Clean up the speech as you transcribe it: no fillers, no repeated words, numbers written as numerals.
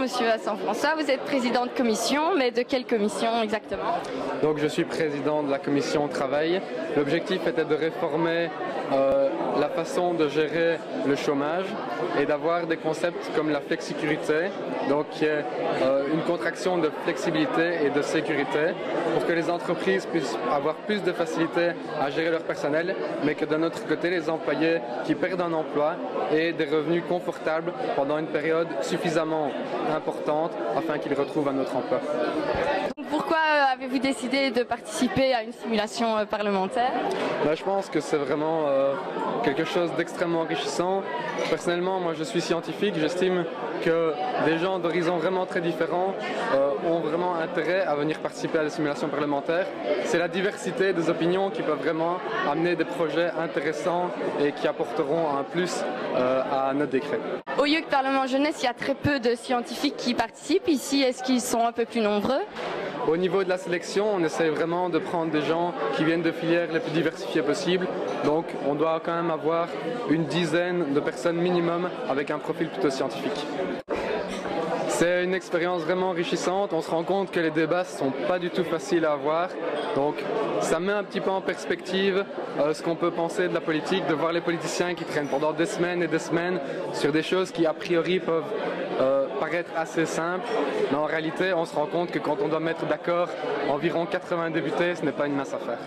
Monsieur Hassan-François. Vous êtes président de commission, mais de quelle commission exactement? Donc je suis président de la commission travail. L'objectif était de réformer la façon de gérer le chômage et d'avoir des concepts comme la flexicurité, donc qui est une contraction de flexibilité et de sécurité pour que les entreprises puissent avoir plus de facilité à gérer leur personnel, mais que d'un autre côté, les employés qui perdent un emploi aient des revenus confortables pendant une période suffisamment importante afin qu'ils retrouvent un autre emploi. Pourquoi avez-vous décidé de participer à une simulation parlementaire? Je pense que c'est vraiment quelque chose d'extrêmement enrichissant. Personnellement, moi je suis scientifique, j'estime que des gens d'horizons vraiment très différents ont vraiment intérêt à venir participer à la simulation parlementaire. C'est la diversité des opinions qui peuvent vraiment amener des projets intéressants et qui apporteront un plus à notre décret. Au YUC Parlement Jeunesse, il y a très peu de scientifiques qui participent. Ici, est-ce qu'ils sont un peu plus nombreux? Au niveau de la sélection, on essaie vraiment de prendre des gens qui viennent de filières les plus diversifiées possibles. Donc on doit quand même avoir une dizaine de personnes minimum avec un profil plutôt scientifique. C'est une expérience vraiment enrichissante. On se rend compte que les débats ne sont pas du tout faciles à avoir. Donc ça met un petit peu en perspective ce qu'on peut penser de la politique, de voir les politiciens qui traînent pendant des semaines et des semaines sur des choses qui a priori peuvent paraître assez simples. Mais en réalité, on se rend compte que quand on doit mettre d'accord environ 80 députés, ce n'est pas une mince affaire.